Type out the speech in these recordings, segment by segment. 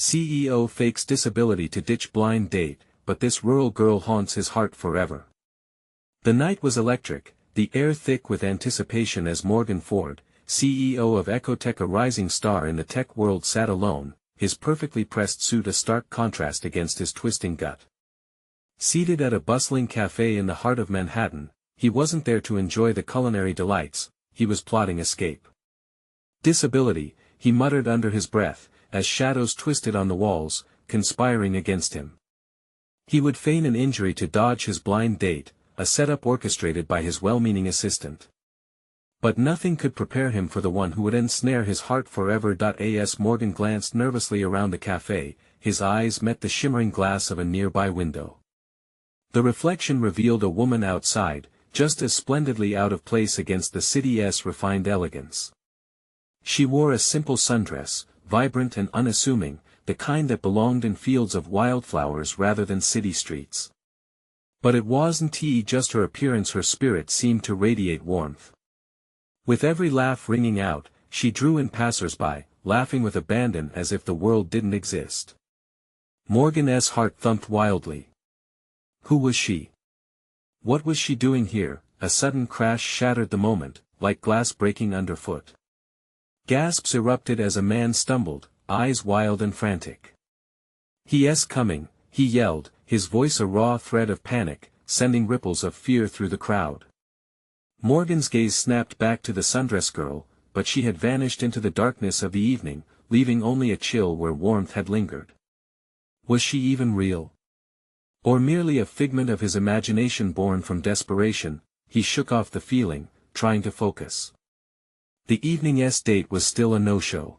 CEO fakes disability to ditch blind date, but this rural girl haunts his heart forever. The night was electric, the air thick with anticipation as Morgan Ford, CEO of Ecotech, a rising star in the tech world, sat alone, his perfectly pressed suit a stark contrast against his twisting gut. Seated at a bustling cafe in the heart of Manhattan, he wasn't there to enjoy the culinary delights, he was plotting escape. Disability, he muttered under his breath, as shadows twisted on the walls, conspiring against him. He would feign an injury to dodge his blind date, a setup orchestrated by his well-meaning assistant. But nothing could prepare him for the one who would ensnare his heart forever. As Morgan glanced nervously around the cafe, his eyes met the shimmering glass of a nearby window. The reflection revealed a woman outside, just as splendidly out of place against the city's refined elegance. She wore a simple sundress, vibrant and unassuming, the kind that belonged in fields of wildflowers rather than city streets. But it wasn't just her appearance, her spirit seemed to radiate warmth. With every laugh ringing out, she drew in passers-by, laughing with abandon as if the world didn't exist. Morgan's heart thumped wildly. Who was she? What was she doing here? A sudden crash shattered the moment, like glass breaking underfoot. Gasps erupted as a man stumbled, eyes wild and frantic. "He's coming," he yelled, his voice a raw thread of panic, sending ripples of fear through the crowd. Morgan's gaze snapped back to the sundress girl, but she had vanished into the darkness of the evening, leaving only a chill where warmth had lingered. Was she even real? Or merely a figment of his imagination born from desperation? He shook off the feeling, trying to focus. The evening's date was still a no-show.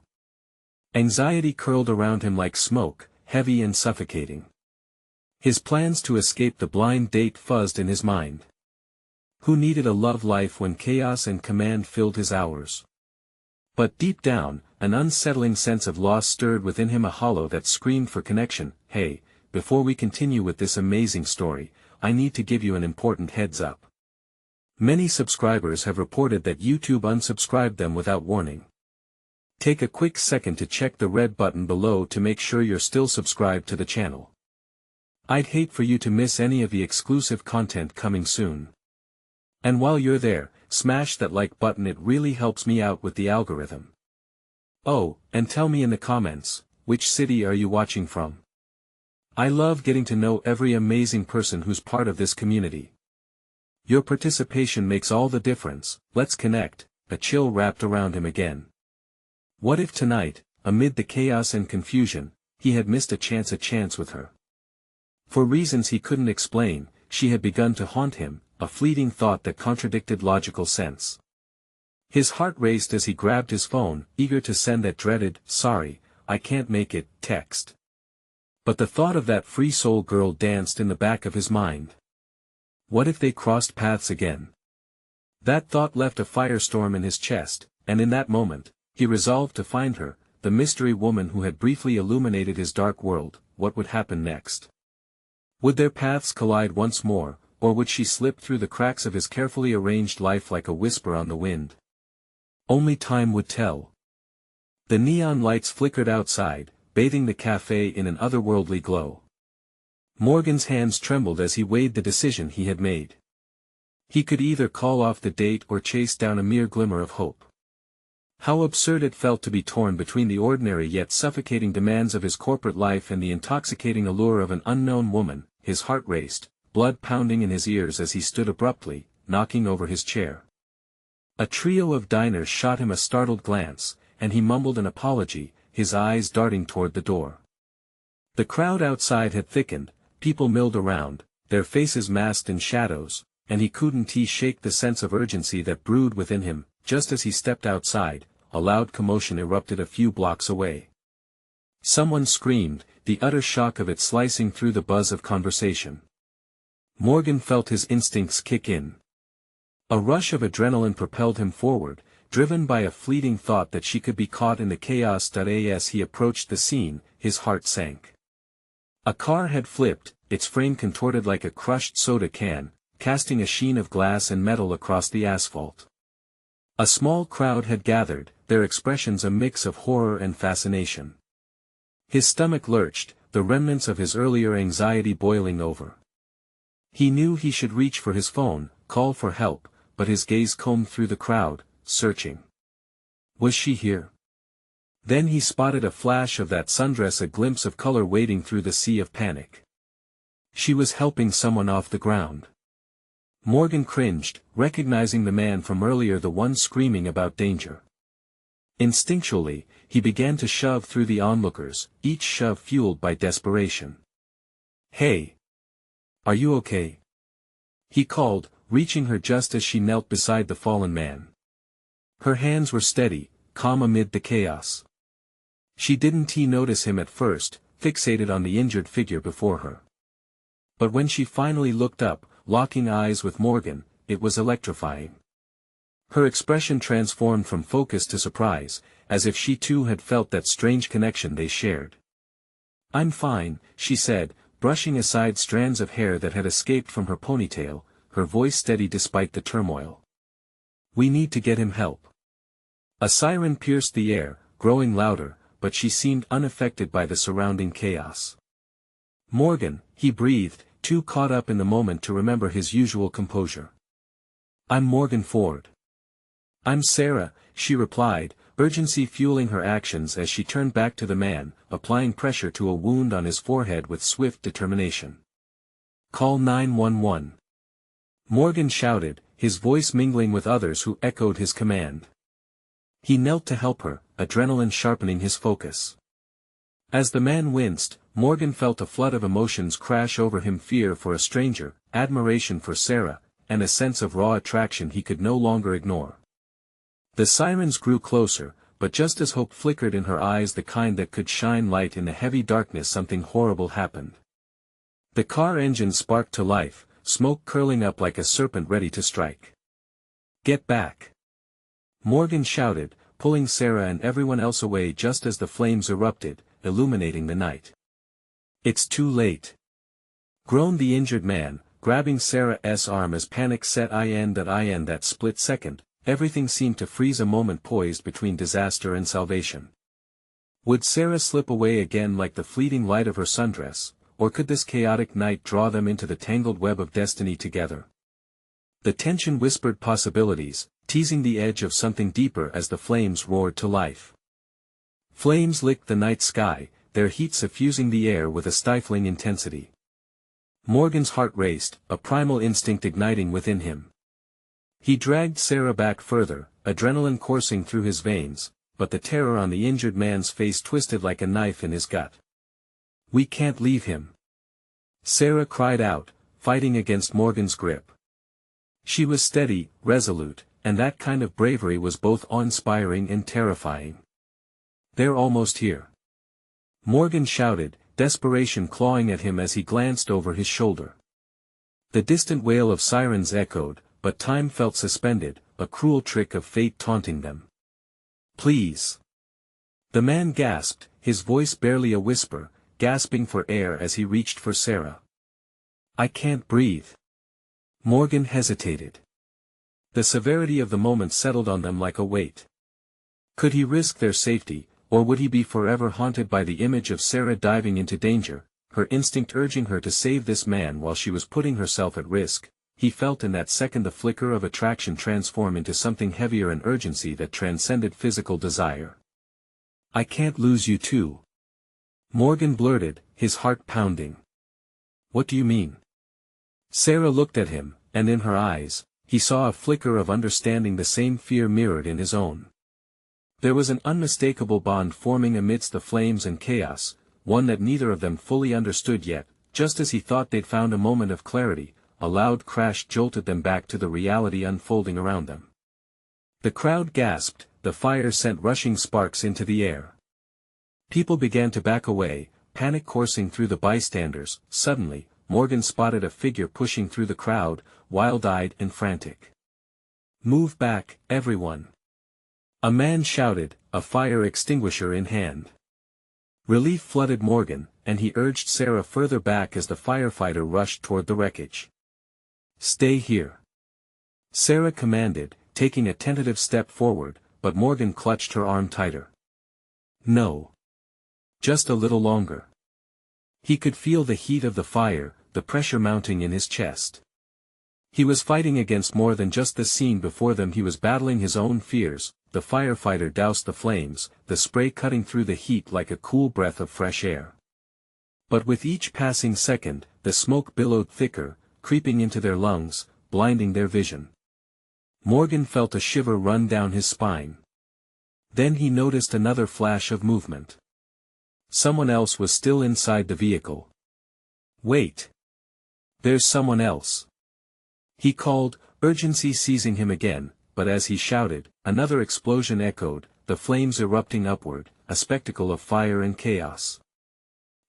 Anxiety curled around him like smoke, heavy and suffocating. His plans to escape the blind date fuzzed in his mind. Who needed a love life when chaos and command filled his hours? But deep down, an unsettling sense of loss stirred within him, a hollow that screamed for connection. Hey, before we continue with this amazing story, I need to give you an important heads up. Many subscribers have reported that YouTube unsubscribed them without warning. Take a quick second to check the red button below to make sure you're still subscribed to the channel. I'd hate for you to miss any of the exclusive content coming soon. And while you're there, smash that like button, it really helps me out with the algorithm. Oh, and tell me in the comments, which city are you watching from? I love getting to know every amazing person who's part of this community. Your participation makes all the difference. Let's connect. A chill wrapped around him again. What if tonight, amid the chaos and confusion, he had missed a chance with her? For reasons he couldn't explain, she had begun to haunt him, a fleeting thought that contradicted logical sense. His heart raced as he grabbed his phone, eager to send that dreaded, "Sorry, I can't make it," text. But the thought of that free soul girl danced in the back of his mind. What if they crossed paths again? That thought left a firestorm in his chest, and in that moment, he resolved to find her, the mystery woman who had briefly illuminated his dark world. What would happen next? Would their paths collide once more, or would she slip through the cracks of his carefully arranged life like a whisper on the wind? Only time would tell. The neon lights flickered outside, bathing the cafe in an otherworldly glow. Morgan's hands trembled as he weighed the decision he had made. He could either call off the date or chase down a mere glimmer of hope. How absurd it felt to be torn between the ordinary yet suffocating demands of his corporate life and the intoxicating allure of an unknown woman. His heart raced, blood pounding in his ears as he stood abruptly, knocking over his chair. A trio of diners shot him a startled glance, and he mumbled an apology, his eyes darting toward the door. The crowd outside had thickened, people milled around, their faces masked in shadows, and he couldn't shake the sense of urgency that brewed within him. Just as he stepped outside, a loud commotion erupted a few blocks away. Someone screamed, the utter shock of it slicing through the buzz of conversation. Morgan felt his instincts kick in. A rush of adrenaline propelled him forward, driven by a fleeting thought that she could be caught in the chaos. As he approached the scene, his heart sank. A car had flipped, its frame contorted like a crushed soda can, casting a sheen of glass and metal across the asphalt. A small crowd had gathered, their expressions a mix of horror and fascination. His stomach lurched, the remnants of his earlier anxiety boiling over. He knew he should reach for his phone, call for help, but his gaze combed through the crowd, searching. Was she here? Then he spotted a flash of that sundress, a glimpse of color wading through the sea of panic. She was helping someone off the ground. Morgan cringed, recognizing the man from earlier, the one screaming about danger. Instinctually, he began to shove through the onlookers, each shove fueled by desperation. "Hey! Are you okay?" he called, reaching her just as she knelt beside the fallen man. Her hands were steady, calm amid the chaos. She didn't notice him at first, fixated on the injured figure before her. But when she finally looked up, locking eyes with Morgan, it was electrifying. Her expression transformed from focus to surprise, as if she too had felt that strange connection they shared. "I'm fine," she said, brushing aside strands of hair that had escaped from her ponytail, her voice steady despite the turmoil. "We need to get him help." A siren pierced the air, growing louder, but she seemed unaffected by the surrounding chaos. "Morgan," he breathed, too caught up in the moment to remember his usual composure. "I'm Morgan Ford." "I'm Sarah," she replied, urgency fueling her actions as she turned back to the man, applying pressure to a wound on his forehead with swift determination. "Call 911. Morgan shouted, his voice mingling with others who echoed his command. He knelt to help her, adrenaline sharpening his focus. As the man winced, Morgan felt a flood of emotions crash over him: fear for a stranger, admiration for Sarah, and a sense of raw attraction he could no longer ignore. The sirens grew closer, but just as hope flickered in her eyes, the kind that could shine light in the heavy darkness, something horrible happened. The car engine sparked to life, smoke curling up like a serpent ready to strike. "Get back!" Morgan shouted, pulling Sarah and everyone else away just as the flames erupted, illuminating the night. "It's too late!" groaned the injured man, grabbing Sarah's arm as panic set in. That split second, everything seemed to freeze, a moment poised between disaster and salvation. Would Sarah slip away again like the fleeting light of her sundress, or could this chaotic night draw them into the tangled web of destiny together? The tension whispered possibilities, teasing the edge of something deeper as the flames roared to life. Flames licked the night sky, their heat suffusing the air with a stifling intensity. Morgan's heart raced, a primal instinct igniting within him. He dragged Sarah back further, adrenaline coursing through his veins, but the terror on the injured man's face twisted like a knife in his gut. "We can't leave him!" Sarah cried out, fighting against Morgan's grip. She was steady, resolute, and that kind of bravery was both awe-inspiring and terrifying. "They're almost here!" Morgan shouted, desperation clawing at him as he glanced over his shoulder. The distant wail of sirens echoed, but time felt suspended, a cruel trick of fate taunting them. "Please!" The man gasped, his voice barely a whisper, gasping for air as he reached for Sarah. "I can't breathe." Morgan hesitated. The severity of the moment settled on them like a weight. Could he risk their safety, or would he be forever haunted by the image of Sarah diving into danger, her instinct urging her to save this man while she was putting herself at risk? He felt in that second the flicker of attraction transform into something heavier, an urgency that transcended physical desire. "I can't lose you too," Morgan blurted, his heart pounding. "What do you mean?" Sarah looked at him, and in her eyes, he saw a flicker of understanding, the same fear mirrored in his own. There was an unmistakable bond forming amidst the flames and chaos, one that neither of them fully understood yet. Just as he thought they'd found a moment of clarity, a loud crash jolted them back to the reality unfolding around them. The crowd gasped, the fire sent rushing sparks into the air. People began to back away, panic coursing through the bystanders. Suddenly, Morgan spotted a figure pushing through the crowd, wild-eyed and frantic. "Move back, everyone!" a man shouted, a fire extinguisher in hand. Relief flooded Morgan, and he urged Sarah further back as the firefighter rushed toward the wreckage. "Stay here," Sarah commanded, taking a tentative step forward, but Morgan clutched her arm tighter. "No. Just a little longer. He could feel the heat of the fire, the pressure mounting in his chest. He was fighting against more than just the scene before them. He was battling his own fears. The firefighter doused the flames, the spray cutting through the heat like a cool breath of fresh air. But with each passing second, the smoke billowed thicker, creeping into their lungs, blinding their vision. Morgan felt a shiver run down his spine. Then he noticed another flash of movement. Someone else was still inside the vehicle. Wait! There's someone else. He called, urgency seizing him again, but as he shouted, another explosion echoed, the flames erupting upward, a spectacle of fire and chaos.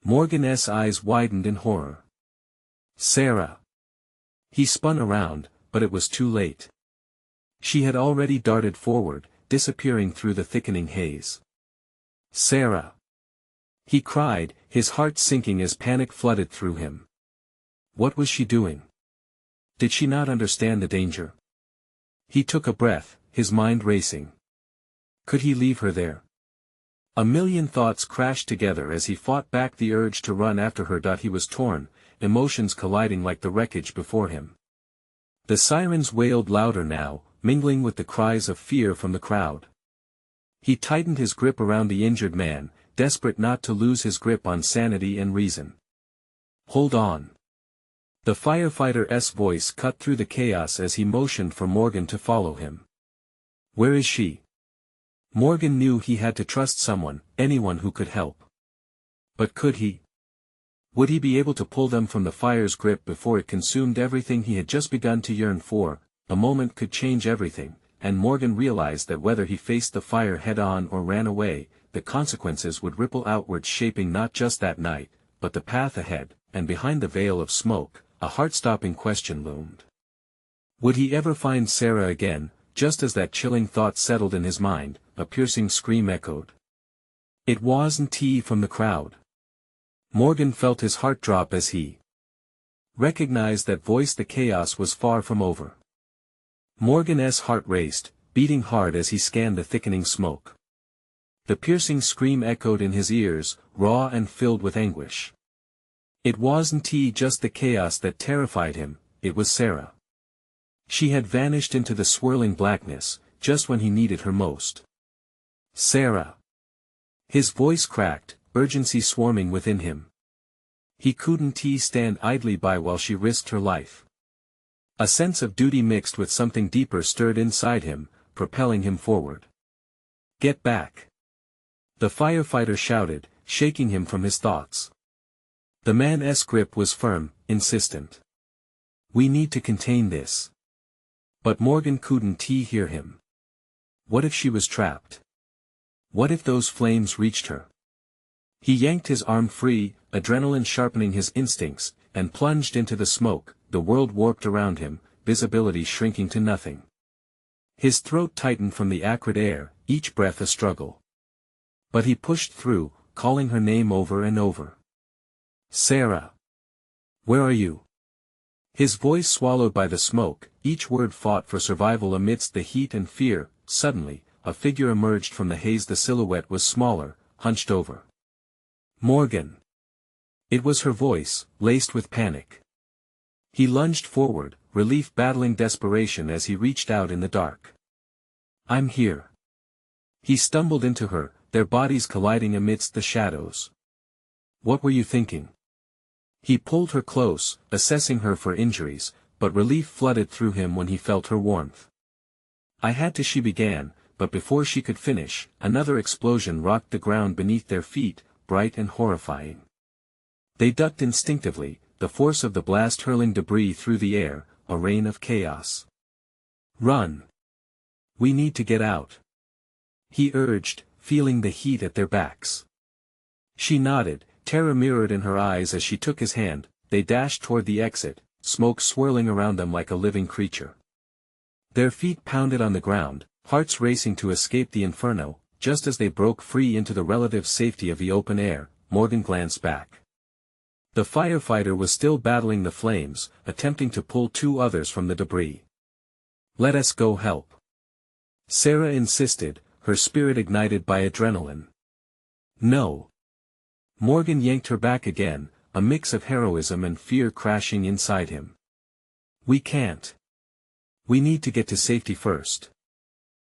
Morgan's eyes widened in horror. Sarah! He spun around, but it was too late. She had already darted forward, disappearing through the thickening haze. Sarah! He cried, his heart sinking as panic flooded through him. What was she doing? Did she not understand the danger? He took a breath, his mind racing. Could he leave her there? A million thoughts crashed together as he fought back the urge to run after her. He was torn, emotions colliding like the wreckage before him. The sirens wailed louder now, mingling with the cries of fear from the crowd. He tightened his grip around the injured man, desperate not to lose his grip on sanity and reason. Hold on. The firefighter's voice cut through the chaos as he motioned for Morgan to follow him. Where is she? Morgan knew he had to trust someone, anyone who could help. But could he? Would he be able to pull them from the fire's grip before it consumed everything he had just begun to yearn for? A moment could change everything, and Morgan realized that whether he faced the fire head-on or ran away, the consequences would ripple outward, shaping not just that night, but the path ahead, and behind the veil of smoke, a heart-stopping question loomed. Would he ever find Sarah again? Just as that chilling thought settled in his mind, a piercing scream echoed. It wasn't T from the crowd. Morgan felt his heart drop as he recognized that voice. The chaos was far from over. Morgan's heart raced, beating hard as he scanned the thickening smoke. The piercing scream echoed in his ears, raw and filled with anguish. It wasn't just the chaos that terrified him, it was Sarah. She had vanished into the swirling blackness, just when he needed her most. Sarah! His voice cracked, urgency swarming within him. He couldn't stand idly by while she risked her life. A sense of duty mixed with something deeper stirred inside him, propelling him forward. Get back! The firefighter shouted, shaking him from his thoughts. The man's grip was firm, insistent. We need to contain this. But Morgan couldn't hear him. What if she was trapped? What if those flames reached her? He yanked his arm free, adrenaline sharpening his instincts, and plunged into the smoke. The world warped around him, visibility shrinking to nothing. His throat tightened from the acrid air, each breath a struggle. But he pushed through, calling her name over and over. Sarah! Where are you? His voice swallowed by the smoke, each word fought for survival amidst the heat and fear. Suddenly, a figure emerged from the haze. The silhouette was smaller, hunched over. Morgan! It was her voice, laced with panic. He lunged forward, relief battling desperation as he reached out in the dark. I'm here. He stumbled into her, their bodies colliding amidst the shadows. What were you thinking? He pulled her close, assessing her for injuries, but relief flooded through him when he felt her warmth. I had to, she began, but before she could finish, another explosion rocked the ground beneath their feet, bright and horrifying. They ducked instinctively, the force of the blast hurling debris through the air, a rain of chaos. Run! We need to get out. He urged, feeling the heat at their backs. She nodded, terror mirrored in her eyes as she took his hand. They dashed toward the exit, smoke swirling around them like a living creature. Their feet pounded on the ground, hearts racing to escape the inferno. Just as they broke free into the relative safety of the open air, Morgan glanced back. The firefighter was still battling the flames, attempting to pull two others from the debris. Let us go help. Sarah insisted, her spirit ignited by adrenaline. No. Morgan yanked her back again, a mix of heroism and fear crashing inside him. We can't. We need to get to safety first.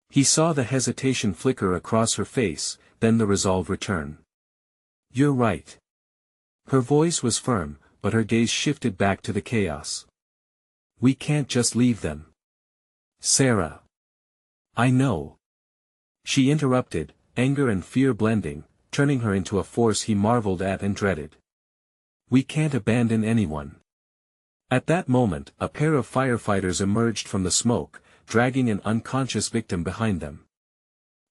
He saw the hesitation flicker across her face, then the resolve return. You're right. Her voice was firm, but her gaze shifted back to the chaos. We can't just leave them. Sarah. I know. She interrupted, anger and fear blending, turning her into a force he marveled at and dreaded. We can't abandon anyone. At that moment, a pair of firefighters emerged from the smoke, dragging an unconscious victim behind them.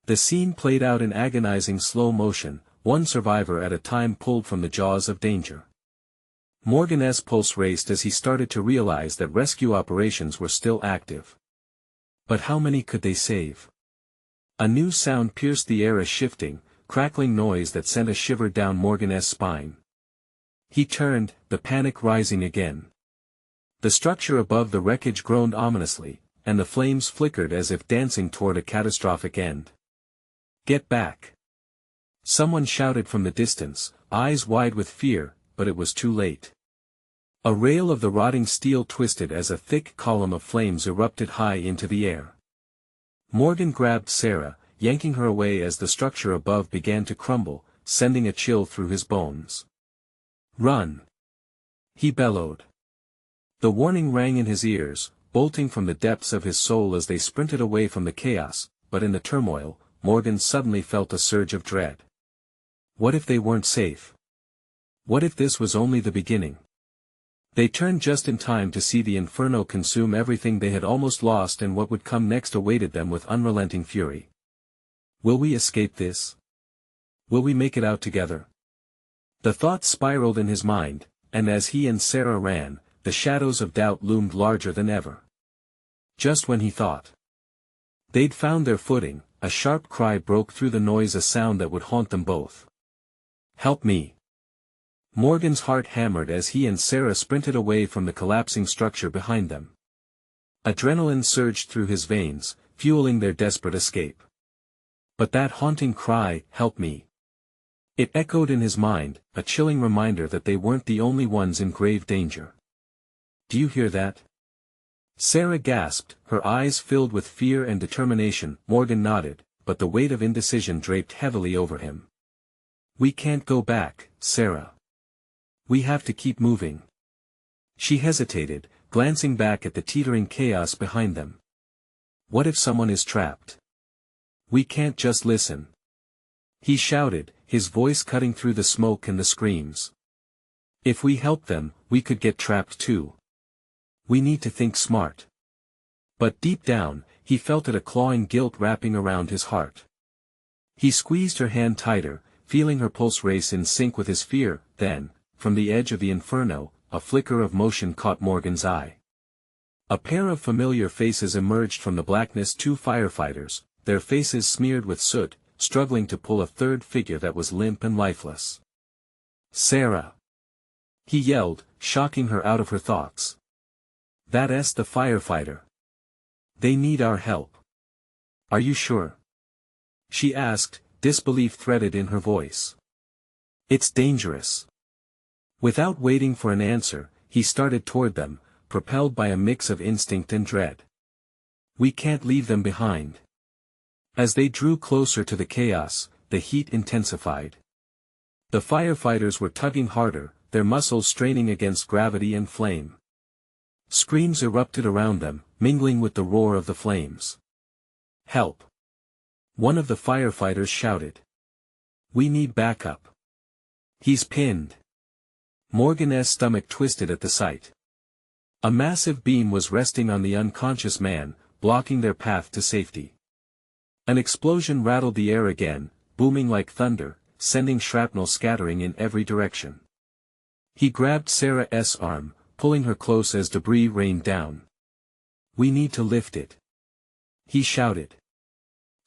The scene played out in agonizing slow motion, one survivor at a time pulled from the jaws of danger. Morgan's pulse raced as he started to realize that rescue operations were still active. But how many could they save? A new sound pierced the air, a shifting, crackling noise that sent a shiver down Morgan's spine. He turned, the panic rising again. The structure above the wreckage groaned ominously, and the flames flickered as if dancing toward a catastrophic end. Get back! Someone shouted from the distance, eyes wide with fear, but it was too late. A rail of the rotting steel twisted as a thick column of flames erupted high into the air. Morgan grabbed Sarah, yanking her away as the structure above began to crumble, sending a chill through his bones. Run! He bellowed. The warning rang in his ears, bolting from the depths of his soul as they sprinted away from the chaos, but in the turmoil, Morgan suddenly felt a surge of dread. What if they weren't safe? What if this was only the beginning? They turned just in time to see the inferno consume everything they had almost lost, and what would come next awaited them with unrelenting fury. Will we escape this? Will we make it out together? The thoughts spiraled in his mind, and as he and Sarah ran, the shadows of doubt loomed larger than ever. Just when he thought they'd found their footing, a sharp cry broke through the noise, a sound that would haunt them both. Help me! Morgan's heart hammered as he and Sarah sprinted away from the collapsing structure behind them. Adrenaline surged through his veins, fueling their desperate escape. But that haunting cry, help me! It echoed in his mind, a chilling reminder that they weren't the only ones in grave danger. Do you hear that? Sarah gasped, her eyes filled with fear and determination. Morgan nodded, but the weight of indecision draped heavily over him. We can't go back, Sarah. We have to keep moving. She hesitated, glancing back at the teetering chaos behind them. What if someone is trapped? We can't just listen. He shouted, his voice cutting through the smoke and the screams. If we help them, we could get trapped too. We need to think smart. But deep down, he felt a clawing guilt wrapping around his heart. He squeezed her hand tighter, feeling her pulse race in sync with his fear. Then, from the edge of the inferno, a flicker of motion caught Morgan's eye. A pair of familiar faces emerged from the blackness, two firefighters, their faces smeared with soot, struggling to pull a third figure that was limp and lifeless. Sarah! He yelled, shocking her out of her thoughts. That's the firefighter. They need our help. Are you sure? She asked, disbelief threaded in her voice. It's dangerous. Without waiting for an answer, he started toward them, propelled by a mix of instinct and dread. We can't leave them behind. As they drew closer to the chaos, the heat intensified. The firefighters were tugging harder, their muscles straining against gravity and flame. Screams erupted around them, mingling with the roar of the flames. Help! One of the firefighters shouted. We need backup. He's pinned. Morgan's stomach twisted at the sight. A massive beam was resting on the unconscious man, blocking their path to safety. An explosion rattled the air again, booming like thunder, sending shrapnel scattering in every direction. He grabbed Sarah's arm, pulling her close as debris rained down. We need to lift it. He shouted.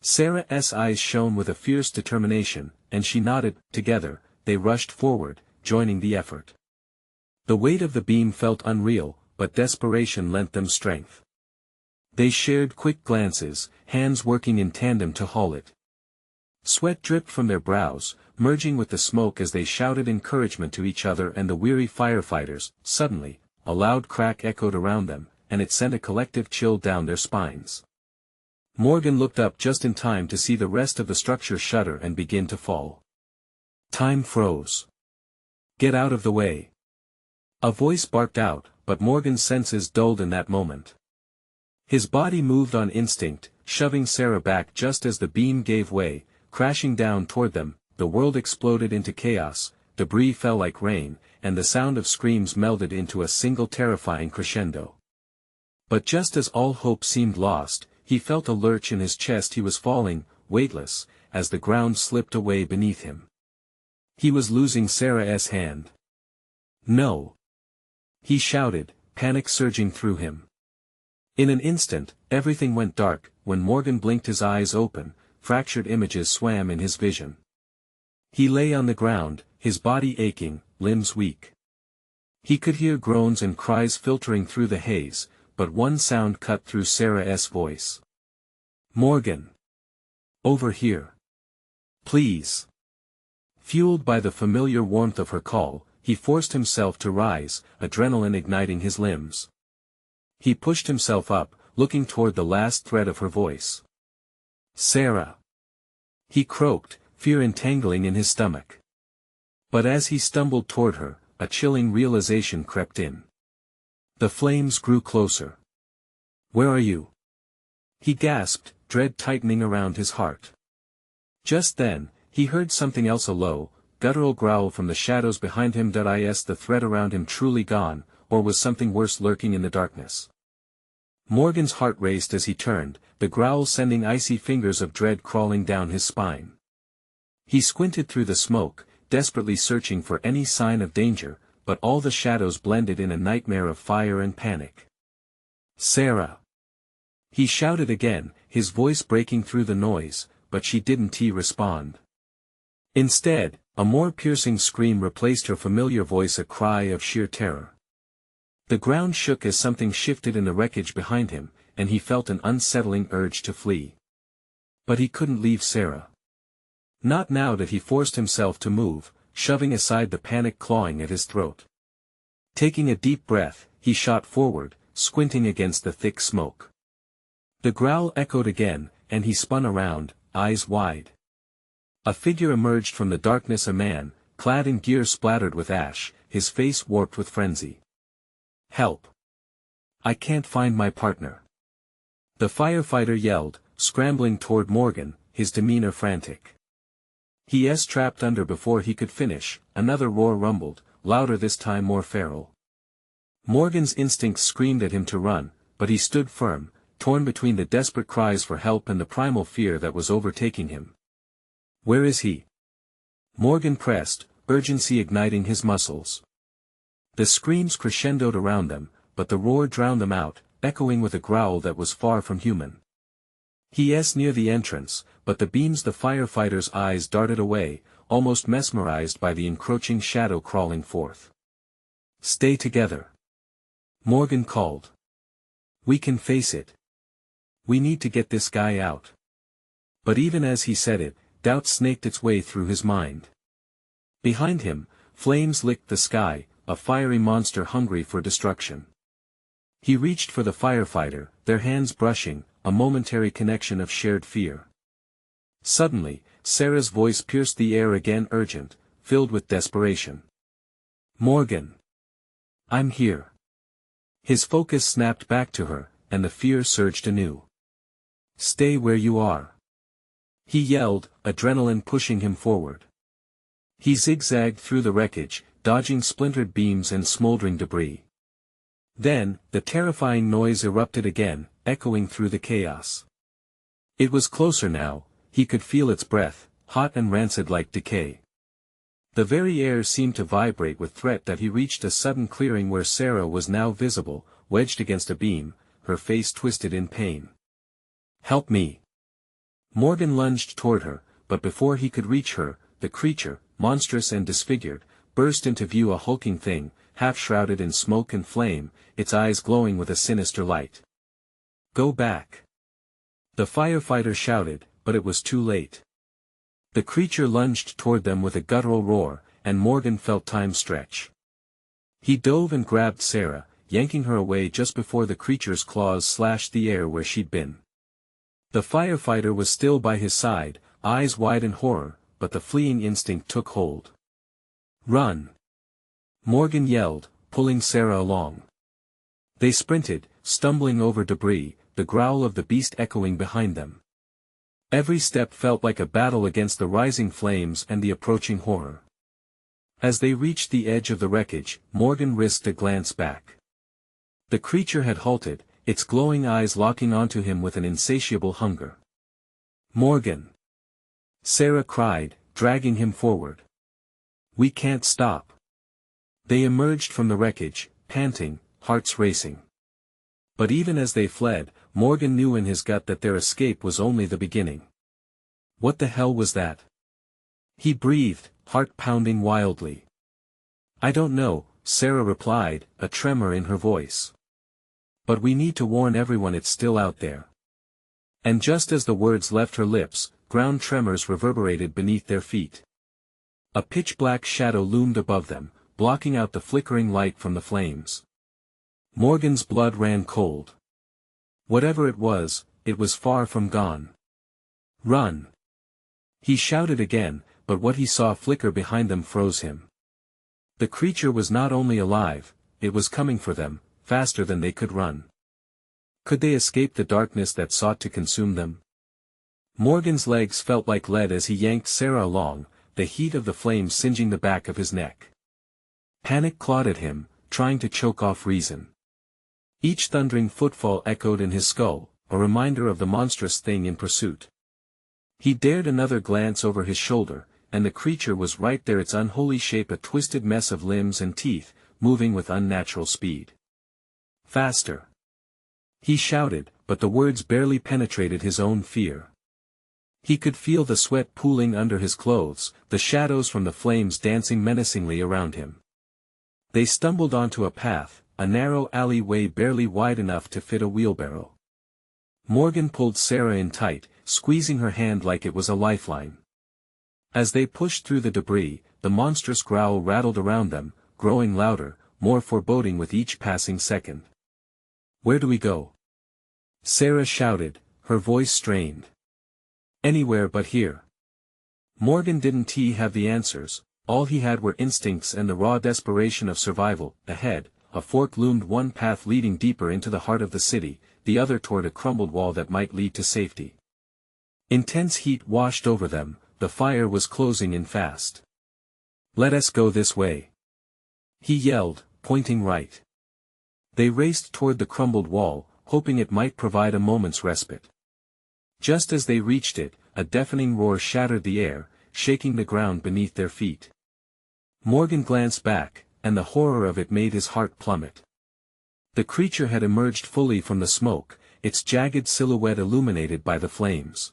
Sarah's eyes shone with a fierce determination, and she nodded. Together, they rushed forward, joining the effort. The weight of the beam felt unreal, but desperation lent them strength. They shared quick glances, hands working in tandem to haul it. Sweat dripped from their brows, merging with the smoke as they shouted encouragement to each other and the weary firefighters. Suddenly, a loud crack echoed around them, and it sent a collective chill down their spines. Morgan looked up just in time to see the rest of the structure shudder and begin to fall. Time froze. "Get out of the way!" a voice barked out, but Morgan's senses dulled in that moment. His body moved on instinct, shoving Sarah back just as the beam gave way, crashing down toward them. The world exploded into chaos, debris fell like rain, and the sound of screams melded into a single terrifying crescendo. But just as all hope seemed lost, he felt a lurch in his chest. He was falling, weightless, as the ground slipped away beneath him. He was losing Sarah's hand. "No!" he shouted, panic surging through him. In an instant, everything went dark. When Morgan blinked his eyes open, fractured images swam in his vision. He lay on the ground, his body aching, limbs weak. He could hear groans and cries filtering through the haze, but one sound cut through Sarah's voice. "Morgan! Over here! Please!" Fueled by the familiar warmth of her call, he forced himself to rise, adrenaline igniting his limbs. He pushed himself up, looking toward the last thread of her voice. "Sarah!" he croaked, fear entangling in his stomach. But as he stumbled toward her, a chilling realization crept in. The flames grew closer. "Where are you?" he gasped, dread tightening around his heart. Just then, he heard something else, a low, guttural growl from the shadows behind him. Is the thread around him truly gone, or was something worse lurking in the darkness? Morgan's heart raced as he turned, the growl sending icy fingers of dread crawling down his spine. He squinted through the smoke, desperately searching for any sign of danger, but all the shadows blended in a nightmare of fire and panic. "Sarah!" he shouted again, his voice breaking through the noise, but she didn't respond. Instead, a more piercing scream replaced her familiar voice, a cry of sheer terror. The ground shook as something shifted in the wreckage behind him, and he felt an unsettling urge to flee. But he couldn't leave Sarah. Not now that he forced himself to move, shoving aside the panic clawing at his throat. Taking a deep breath, he shot forward, squinting against the thick smoke. The growl echoed again, and he spun around, eyes wide. A figure emerged from the darkness, a man, clad in gear splattered with ash, his face warped with frenzy. "Help! I can't find my partner!" the firefighter yelled, scrambling toward Morgan, his demeanor frantic. "He's trapped under." Before he could finish, another roar rumbled, louder this time, more feral. Morgan's instincts screamed at him to run, but he stood firm, torn between the desperate cries for help and the primal fear that was overtaking him. "Where is he?" Morgan pressed, urgency igniting his muscles. The screams crescendoed around them, but the roar drowned them out, echoing with a growl that was far from human. "He's near the entrance," but the beams. The firefighter's eyes darted away, almost mesmerized by the encroaching shadow crawling forth. "Stay together," Morgan called. "We can face it. We need to get this guy out." But even as he said it, doubt snaked its way through his mind. Behind him, flames licked the sky, a fiery monster hungry for destruction. He reached for the firefighter, their hands brushing, a momentary connection of shared fear. Suddenly, Sarah's voice pierced the air again, urgent, filled with desperation. "Morgan! I'm here." His focus snapped back to her, and the fear surged anew. "Stay where you are," he yelled, adrenaline pushing him forward. He zigzagged through the wreckage, dodging splintered beams and smoldering debris. Then, the terrifying noise erupted again, echoing through the chaos. It was closer now, he could feel its breath, hot and rancid like decay. The very air seemed to vibrate with threat. That he reached a sudden clearing where Sarah was now visible, wedged against a beam, her face twisted in pain. "Help me!" Morgan lunged toward her, but before he could reach her, the creature, monstrous and disfigured, burst into view, a hulking thing, half shrouded in smoke and flame, its eyes glowing with a sinister light. "Go back!" the firefighter shouted, but it was too late. The creature lunged toward them with a guttural roar, and Morgan felt time stretch. He dove and grabbed Sarah, yanking her away just before the creature's claws slashed the air where she'd been. The firefighter was still by his side, eyes wide in horror, but the fleeing instinct took hold. "Run!" Morgan yelled, pulling Sarah along. They sprinted, stumbling over debris, the growl of the beast echoing behind them. Every step felt like a battle against the rising flames and the approaching horror. As they reached the edge of the wreckage, Morgan risked a glance back. The creature had halted, its glowing eyes locking onto him with an insatiable hunger. "Morgan!" Sarah cried, dragging him forward. "We can't stop." They emerged from the wreckage, panting, hearts racing. But even as they fled, Morgan knew in his gut that their escape was only the beginning. "What the hell was that?" he breathed, heart pounding wildly. "I don't know," Sarah replied, a tremor in her voice. "But we need to warn everyone it's still out there." And just as the words left her lips, ground tremors reverberated beneath their feet. A pitch-black shadow loomed above them, blocking out the flickering light from the flames. Morgan's blood ran cold. Whatever it was far from gone. "Run!" he shouted again, but what he saw flicker behind them froze him. The creature was not only alive, it was coming for them, faster than they could run. Could they escape the darkness that sought to consume them? Morgan's legs felt like lead as he yanked Sarah along, the heat of the flames singeing the back of his neck. Panic clawed at him, trying to choke off reason. Each thundering footfall echoed in his skull, a reminder of the monstrous thing in pursuit. He dared another glance over his shoulder, and the creature was right there, its unholy shape a twisted mess of limbs and teeth, moving with unnatural speed. "Faster!" he shouted, but the words barely penetrated his own fear. He could feel the sweat pooling under his clothes, the shadows from the flames dancing menacingly around him. They stumbled onto a path, a narrow alleyway barely wide enough to fit a wheelbarrow. Morgan pulled Sarah in tight, squeezing her hand like it was a lifeline. As they pushed through the debris, the monstrous growl rattled around them, growing louder, more foreboding with each passing second. "Where do we go?" Sarah shouted, her voice strained. "Anywhere but here." Morgan didn't have the answers, all he had were instincts and the raw desperation of survival. Ahead, a fork loomed, one path leading deeper into the heart of the city, the other toward a crumbled wall that might lead to safety. Intense heat washed over them, the fire was closing in fast. "Let us go this way," he yelled, pointing right. They raced toward the crumbled wall, hoping it might provide a moment's respite. Just as they reached it, a deafening roar shattered the air, shaking the ground beneath their feet. Morgan glanced back, and the horror of it made his heart plummet. The creature had emerged fully from the smoke, its jagged silhouette illuminated by the flames.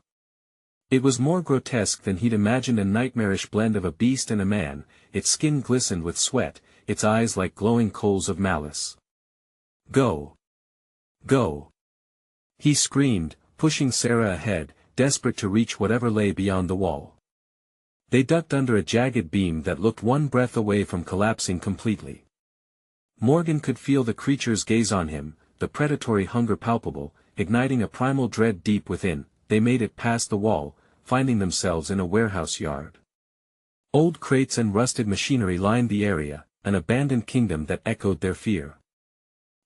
It was more grotesque than he'd imagined, a nightmarish blend of a beast and a man, its skin glistened with sweat, its eyes like glowing coals of malice. "Go! Go!" he screamed, pushing Sarah ahead, desperate to reach whatever lay beyond the wall. They ducked under a jagged beam that looked one breath away from collapsing completely. Morgan could feel the creature's gaze on him, the predatory hunger palpable, igniting a primal dread deep within. They made it past the wall, finding themselves in a warehouse yard. Old crates and rusted machinery lined the area, an abandoned kingdom that echoed their fear.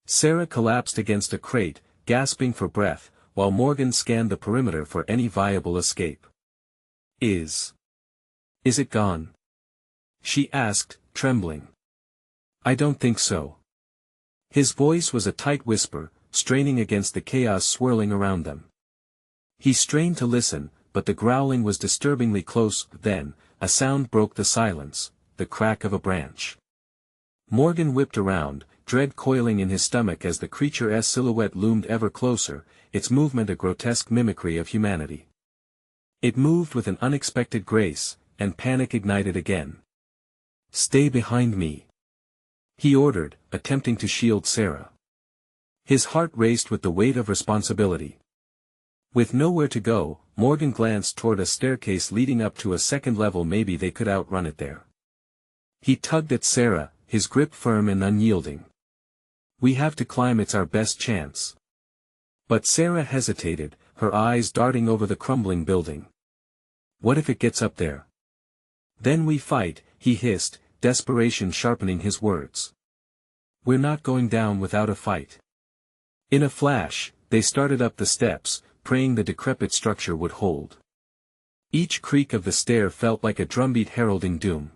Sarah collapsed against a crate, gasping for breath, while Morgan scanned the perimeter for any viable escape. Is it gone?" she asked, trembling. "I don't think so." His voice was a tight whisper, straining against the chaos swirling around them. He strained to listen, but the growling was disturbingly close. Then, a sound broke the silence, the crack of a branch. Morgan whipped around, dread coiling in his stomach as the creature's silhouette loomed ever closer, its movement a grotesque mimicry of humanity. It moved with an unexpected grace, and panic ignited again. "Stay behind me," he ordered, attempting to shield Sarah. His heart raced with the weight of responsibility. With nowhere to go, Morgan glanced toward a staircase leading up to a second level. Maybe they could outrun it there. He tugged at Sarah, his grip firm and unyielding. We have to climb, it's our best chance. But Sarah hesitated, her eyes darting over the crumbling building. What if it gets up there? Then we fight, he hissed, desperation sharpening his words. We're not going down without a fight. In a flash, they started up the steps, praying the decrepit structure would hold. Each creak of the stair felt like a drumbeat heralding doom.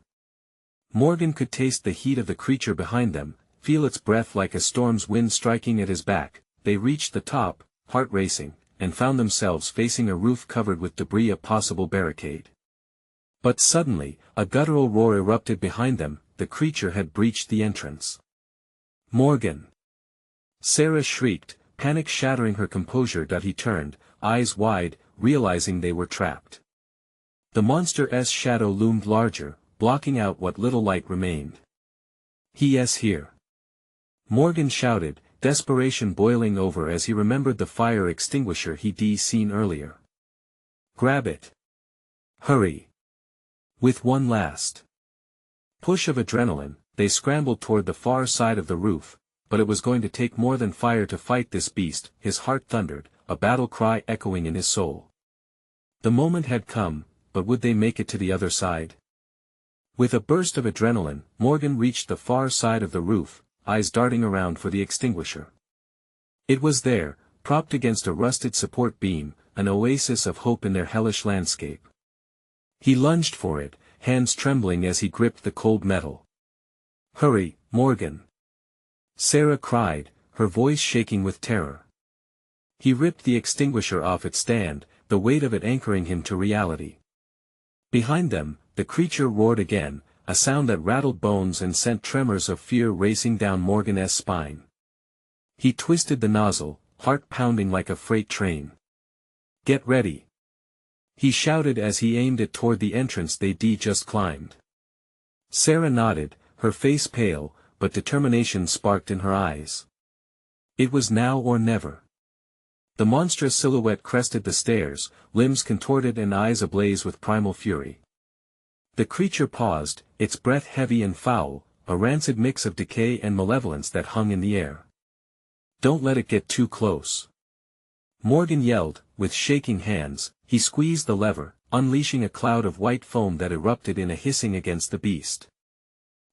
Morgan could taste the heat of the creature behind them, feel its breath like a storm's wind striking at his back. They reached the top, heart racing, and found themselves facing a roof covered with debris, a possible barricade. But suddenly, a guttural roar erupted behind them. The creature had breached the entrance. Morgan! Sarah shrieked, panic shattering her composure. He turned, eyes wide, realizing they were trapped. The monster's shadow loomed larger, blocking out what little light remained. He's here! Morgan shouted, desperation boiling over as he remembered the fire extinguisher he'd seen earlier. Grab it! Hurry! With one last push of adrenaline, they scrambled toward the far side of the roof, but it was going to take more than fire to fight this beast. His heart thundered, a battle cry echoing in his soul. The moment had come, but would they make it to the other side? With a burst of adrenaline, Morgan reached the far side of the roof, eyes darting around for the extinguisher. It was there, propped against a rusted support beam, an oasis of hope in their hellish landscape. He lunged for it, hands trembling as he gripped the cold metal. Hurry, Morgan! Sarah cried, her voice shaking with terror. He ripped the extinguisher off its stand, the weight of it anchoring him to reality. Behind them, the creature roared again, a sound that rattled bones and sent tremors of fear racing down Morgan's spine. He twisted the nozzle, heart pounding like a freight train. Get ready! He shouted as he aimed it toward the entrance they'd just climbed. Sarah nodded, her face pale, but determination sparked in her eyes. It was now or never. The monstrous silhouette crested the stairs, limbs contorted and eyes ablaze with primal fury. The creature paused, its breath heavy and foul, a rancid mix of decay and malevolence that hung in the air. Don't let it get too close. Morgan yelled, with shaking hands. He squeezed the lever, unleashing a cloud of white foam that erupted in a hissing against the beast.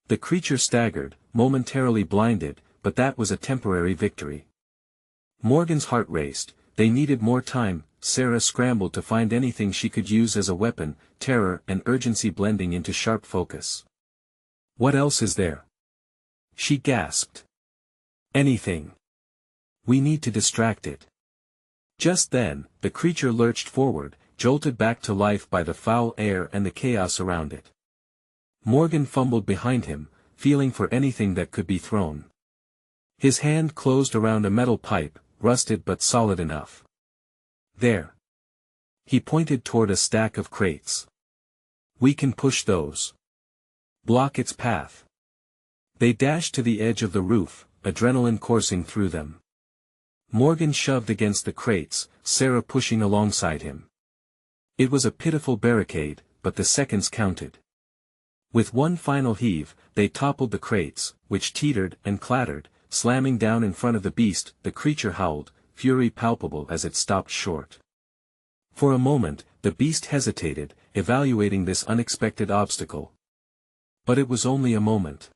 The creature staggered, momentarily blinded, but that was a temporary victory. Morgan's heart raced. They needed more time. Sarah scrambled to find anything she could use as a weapon, terror and urgency blending into sharp focus. What else is there? She gasped. Anything. We need to distract it. Just then, the creature lurched forward, jolted back to life by the foul air and the chaos around it. Morgan fumbled behind him, feeling for anything that could be thrown. His hand closed around a metal pipe, rusted but solid enough. There. He pointed toward a stack of crates. We can push those. Block its path. They dashed to the edge of the roof, adrenaline coursing through them. Morgan shoved against the crates, Sarah pushing alongside him. It was a pitiful barricade, but the seconds counted. With one final heave, they toppled the crates, which teetered and clattered, slamming down in front of the beast. The creature howled, fury palpable as it stopped short. For a moment, the beast hesitated, evaluating this unexpected obstacle. But it was only a moment.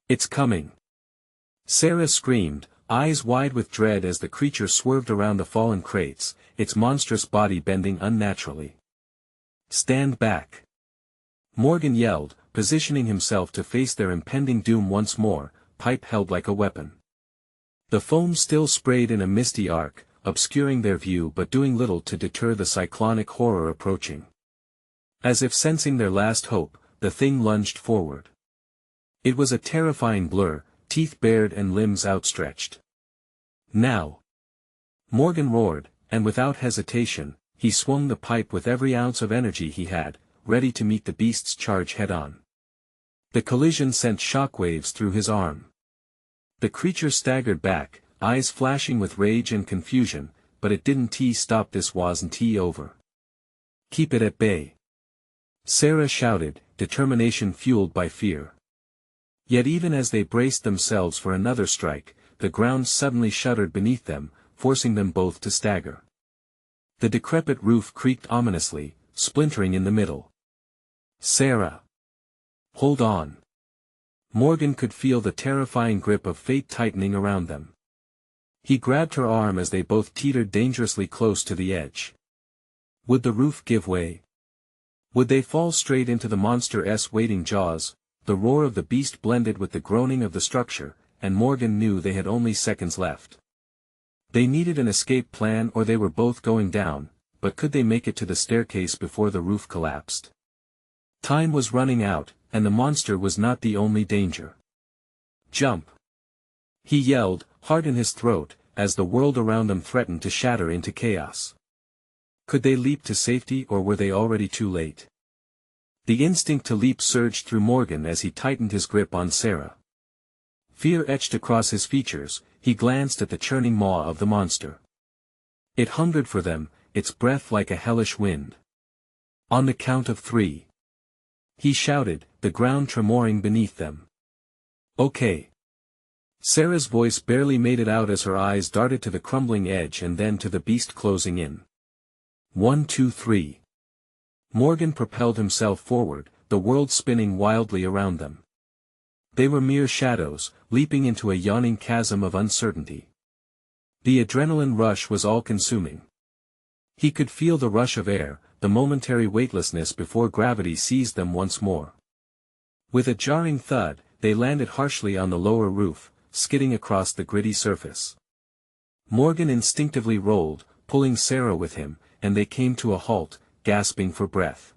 It's coming! Sarah screamed, eyes wide with dread as the creature swerved around the fallen crates, its monstrous body bending unnaturally. Stand back! Morgan yelled, positioning himself to face their impending doom once more, pipe held like a weapon. The foam still sprayed in a misty arc, obscuring their view but doing little to deter the cyclonic horror approaching. As if sensing their last hope, the thing lunged forward. It was a terrifying blur, teeth bared and limbs outstretched. Now! Morgan roared, and without hesitation, he swung the pipe with every ounce of energy he had, ready to meet the beast's charge head-on. The collision sent shockwaves through his arm. The creature staggered back, eyes flashing with rage and confusion, but it didn't stop. This wasn't over. Keep it at bay. Sarah shouted, determination fueled by fear. Yet even as they braced themselves for another strike, the ground suddenly shuddered beneath them, forcing them both to stagger. The decrepit roof creaked ominously, splintering in the middle. Sarah! Hold on! Morgan could feel the terrifying grip of fate tightening around them. He grabbed her arm as they both teetered dangerously close to the edge. Would the roof give way? Would they fall straight into the monster's waiting jaws? The roar of the beast blended with the groaning of the structure, and Morgan knew they had only seconds left. They needed an escape plan or they were both going down, but could they make it to the staircase before the roof collapsed? Time was running out, and the monster was not the only danger. Jump! He yelled, heart in his throat, as the world around them threatened to shatter into chaos. Could they leap to safety or were they already too late? The instinct to leap surged through Morgan as he tightened his grip on Sarah. Fear etched across his features, he glanced at the churning maw of the monster. It hungered for them, its breath like a hellish wind. On the count of 3. He shouted, the ground tremoring beneath them. Okay. Sarah's voice barely made it out as her eyes darted to the crumbling edge and then to the beast closing in. 1, 2, 3. Morgan propelled himself forward, the world spinning wildly around them. They were mere shadows, leaping into a yawning chasm of uncertainty. The adrenaline rush was all-consuming. He could feel the rush of air, the momentary weightlessness before gravity seized them once more. With a jarring thud, they landed harshly on the lower roof, skidding across the gritty surface. Morgan instinctively rolled, pulling Sarah with him, and they came to a halt, gasping for breath.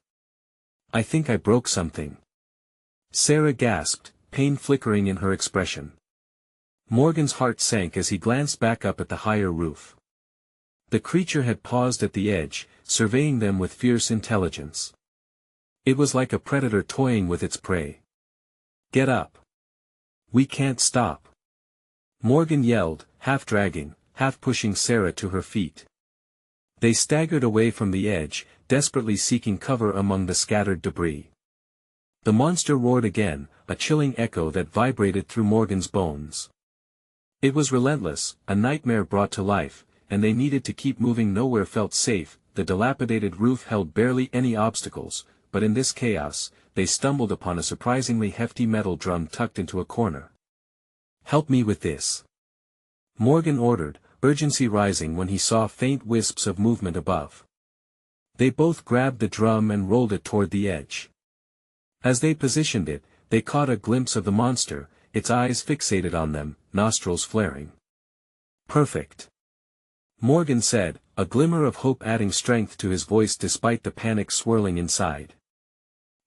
I think I broke something. Sarah gasped, pain flickering in her expression. Morgan's heart sank as he glanced back up at the higher roof. The creature had paused at the edge, surveying them with fierce intelligence. It was like a predator toying with its prey. Get up. We can't stop. Morgan yelled, half dragging, half pushing Sarah to her feet. They staggered away from the edge, desperately seeking cover among the scattered debris. The monster roared again, a chilling echo that vibrated through Morgan's bones. It was relentless, a nightmare brought to life, and they needed to keep moving. Nowhere felt safe. The dilapidated roof held barely any obstacles, but in this chaos, they stumbled upon a surprisingly hefty metal drum tucked into a corner. Help me with this. Morgan ordered, urgency rising when he saw faint wisps of movement above. They both grabbed the drum and rolled it toward the edge. As they positioned it, they caught a glimpse of the monster, its eyes fixated on them, nostrils flaring. Perfect. Morgan said, a glimmer of hope adding strength to his voice despite the panic swirling inside.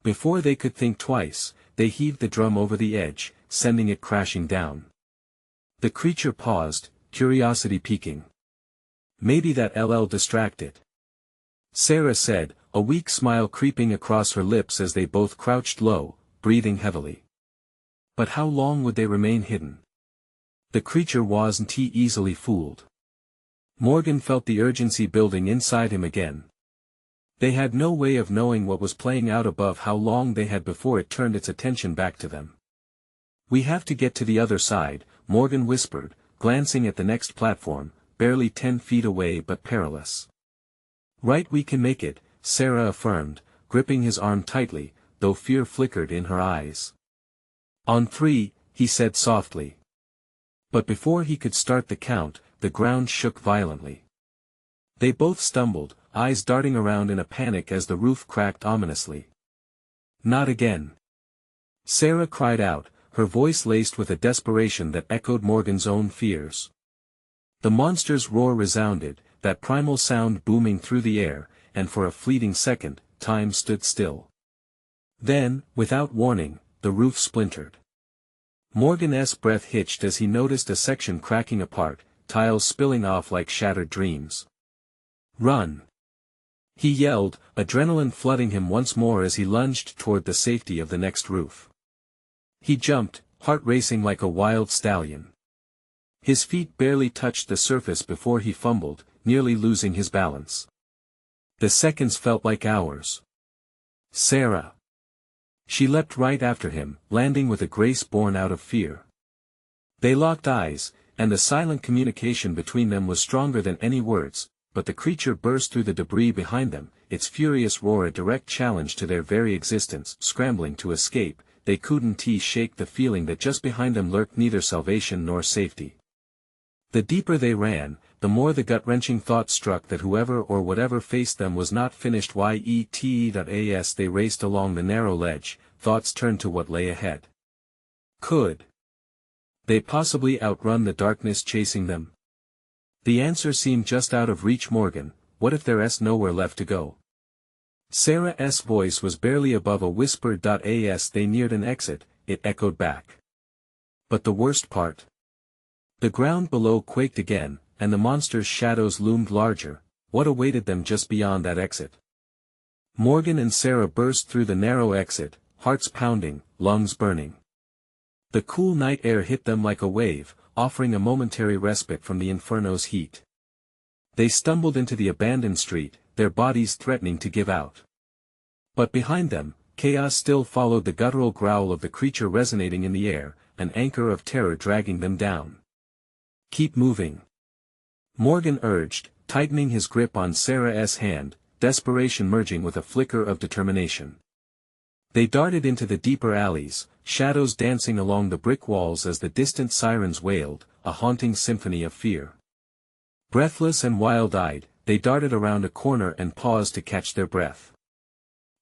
Before they could think twice, they heaved the drum over the edge, sending it crashing down. The creature paused, curiosity peaking. Maybe that'll distract it. Sarah said, a weak smile creeping across her lips as they both crouched low, breathing heavily. But how long would they remain hidden? The creature wasn't easily fooled. Morgan felt the urgency building inside him again. They had no way of knowing what was playing out above, how long they had before it turned its attention back to them. We have to get to the other side, Morgan whispered, glancing at the next platform, barely 10 feet away but perilous. Right, we can make it, Sarah affirmed, gripping his arm tightly, though fear flickered in her eyes. On 3, he said softly. But before he could start the count, the ground shook violently. They both stumbled, eyes darting around in a panic as the roof cracked ominously. Not again. Sarah cried out, her voice laced with a desperation that echoed Morgan's own fears. The monster's roar resounded, that primal sound booming through the air, and for a fleeting second, time stood still. Then, without warning, the roof splintered. Morgan's breath hitched as he noticed a section cracking apart, tiles spilling off like shattered dreams. Run! He yelled, adrenaline flooding him once more as he lunged toward the safety of the next roof. He jumped, heart racing like a wild stallion. His feet barely touched the surface before he fumbled, nearly losing his balance. The seconds felt like hours. Sarah. She leapt right after him, landing with a grace born out of fear. They locked eyes, and the silent communication between them was stronger than any words, but the creature burst through the debris behind them, its furious roar a direct challenge to their very existence. Scrambling to escape, they couldn't shake the feeling that just behind them lurked neither salvation nor safety. The deeper they ran, the more the gut-wrenching thought struck that whoever or whatever faced them was not finished yet. As they raced along the narrow ledge, thoughts turned to what lay ahead. Could they possibly outrun the darkness chasing them? The answer seemed just out of reach. Morgan, what if there's nowhere left to go? Sarah's voice was barely above a whisper. As they neared an exit, it echoed back. But the worst part? The ground below quaked again, and the monster's shadows loomed larger. What awaited them just beyond that exit? Morgan and Sarah burst through the narrow exit, hearts pounding, lungs burning. The cool night air hit them like a wave, offering a momentary respite from the inferno's heat. They stumbled into the abandoned street, their bodies threatening to give out. But behind them, chaos still followed, the guttural growl of the creature resonating in the air, an anchor of terror dragging them down. Keep moving, Morgan urged, tightening his grip on Sarah's hand, desperation merging with a flicker of determination. They darted into the deeper alleys, shadows dancing along the brick walls as the distant sirens wailed, a haunting symphony of fear. Breathless and wild-eyed, they darted around a corner and paused to catch their breath.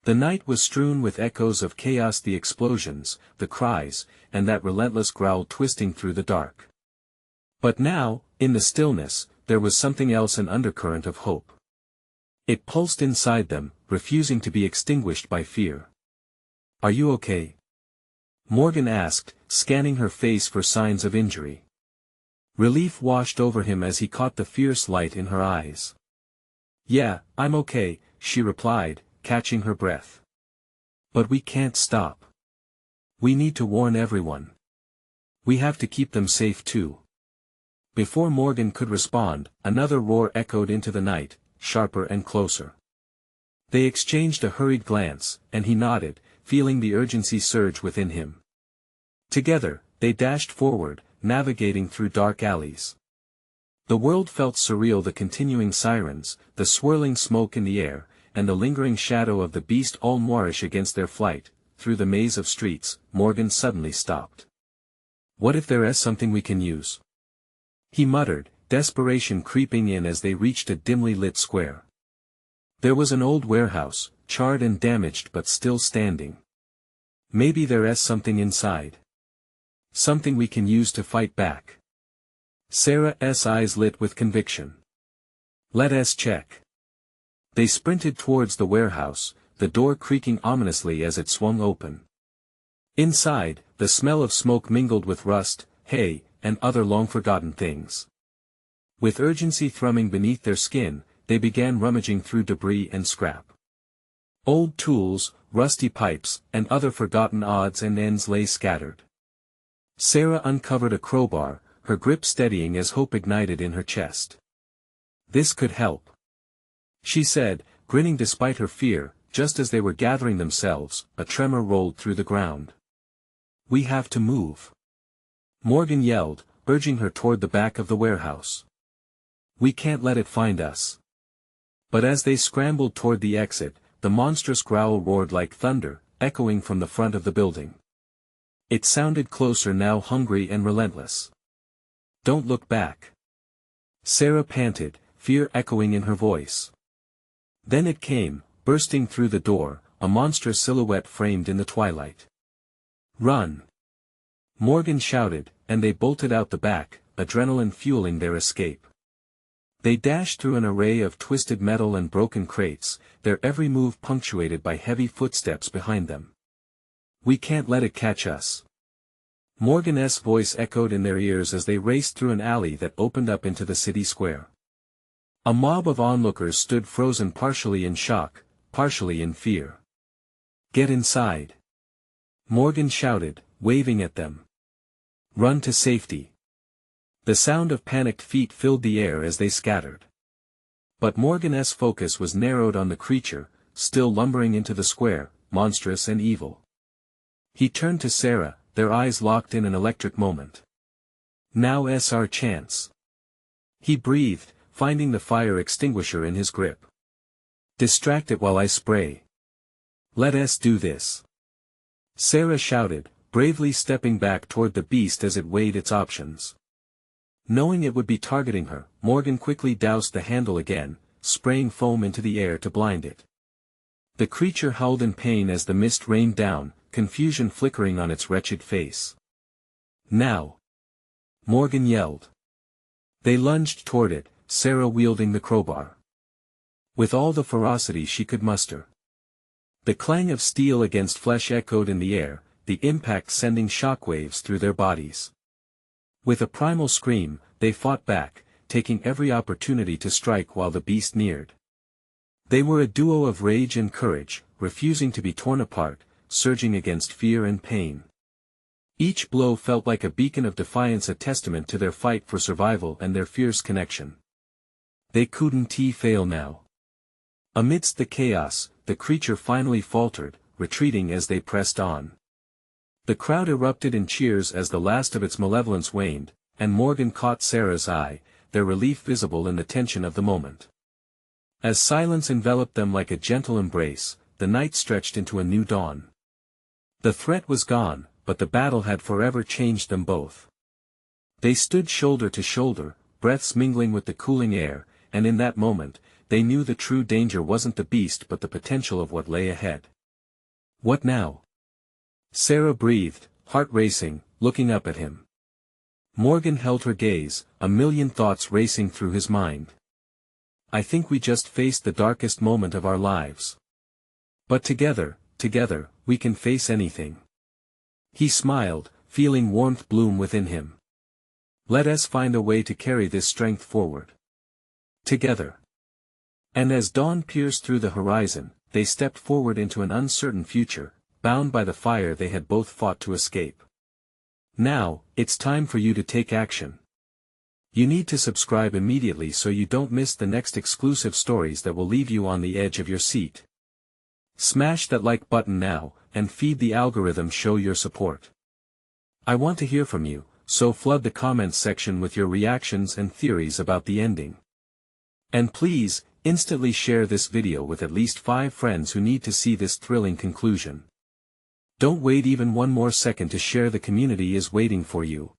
The night was strewn with echoes of chaos, the explosions, the cries, and that relentless growl twisting through the dark. But now, in the stillness, there was something else, an undercurrent of hope. It pulsed inside them, refusing to be extinguished by fear. Are you okay? Morgan asked, scanning her face for signs of injury. Relief washed over him as he caught the fierce light in her eyes. Yeah, I'm okay, she replied, catching her breath. But we can't stop. We need to warn everyone. We have to keep them safe too. Before Morgan could respond, another roar echoed into the night, sharper and closer. They exchanged a hurried glance, and he nodded, feeling the urgency surge within him. Together, they dashed forward, navigating through dark alleys. The world felt surreal, the continuing sirens, the swirling smoke in the air, and the lingering shadow of the beast all moorish against their flight. Through the maze of streets, Morgan suddenly stopped. What if there is something we can use? He muttered, desperation creeping in as they reached a dimly lit square. There was an old warehouse, charred and damaged but still standing. Maybe there is something inside. Something we can use to fight back. Sarah's eyes lit with conviction. Let us check. They sprinted towards the warehouse, the door creaking ominously as it swung open. Inside, the smell of smoke mingled with rust, hay, and other long-forgotten things. With urgency thrumming beneath their skin, they began rummaging through debris and scrap. Old tools, rusty pipes, and other forgotten odds and ends lay scattered. Sarah uncovered a crowbar, her grip steadying as hope ignited in her chest. This could help, she said, grinning despite her fear. Just as they were gathering themselves, a tremor rolled through the ground. We have to move, Morgan yelled, urging her toward the back of the warehouse. We can't let it find us. But as they scrambled toward the exit, the monstrous growl roared like thunder, echoing from the front of the building. It sounded closer now, hungry and relentless. Don't look back, Sarah panted, fear echoing in her voice. Then it came, bursting through the door, a monstrous silhouette framed in the twilight. Run! Morgan shouted, and they bolted out the back, adrenaline fueling their escape. They dashed through an array of twisted metal and broken crates, their every move punctuated by heavy footsteps behind them. We can't let it catch us, Morgan's voice echoed in their ears as they raced through an alley that opened up into the city square. A mob of onlookers stood frozen, partially in shock, partially in fear. Get inside, Morgan shouted, waving at them. Run to safety. The sound of panicked feet filled the air as they scattered. But Morgan's focus was narrowed on the creature, still lumbering into the square, monstrous and evil. He turned to Sarah, their eyes locked in an electric moment. "Now's our chance." He breathed, finding the fire extinguisher in his grip. "Distract it while I spray. Let us do this." Sarah shouted, bravely stepping back toward the beast as it weighed its options. Knowing it would be targeting her, Morgan quickly doused the handle again, spraying foam into the air to blind it. The creature howled in pain as the mist rained down, confusion flickering on its wretched face. "Now!" Morgan yelled. They lunged toward it, Sarah wielding the crowbar. With all the ferocity she could muster. The clang of steel against flesh echoed in the air, the impact sending shockwaves through their bodies. With a primal scream, they fought back, taking every opportunity to strike while the beast neared. They were a duo of rage and courage, refusing to be torn apart, surging against fear and pain. Each blow felt like a beacon of defiance, a testament to their fight for survival and their fierce connection. They couldn't fail now. Amidst the chaos, the creature finally faltered, retreating as they pressed on. The crowd erupted in cheers as the last of its malevolence waned, and Morgan caught Sarah's eye, their relief visible in the tension of the moment. As silence enveloped them like a gentle embrace, the night stretched into a new dawn. The threat was gone, but the battle had forever changed them both. They stood shoulder to shoulder, breaths mingling with the cooling air, and in that moment, they knew the true danger wasn't the beast but the potential of what lay ahead. "What now?" Sarah breathed, heart racing, looking up at him. Morgan held her gaze, a million thoughts racing through his mind. "I think we just faced the darkest moment of our lives. But together, we can face anything." He smiled, feeling warmth bloom within him. "Let us find a way to carry this strength forward. Together." And as dawn pierced through the horizon, they stepped forward into an uncertain future, bound by the fire they had both fought to escape. Now, it's time for you to take action. You need to subscribe immediately so you don't miss the next exclusive stories that will leave you on the edge of your seat. Smash that like button now, and feed the algorithm show your support. I want to hear from you, so flood the comments section with your reactions and theories about the ending. And please, instantly share this video with at least 5 friends who need to see this thrilling conclusion. Don't wait even one more second to share, the community is waiting for you.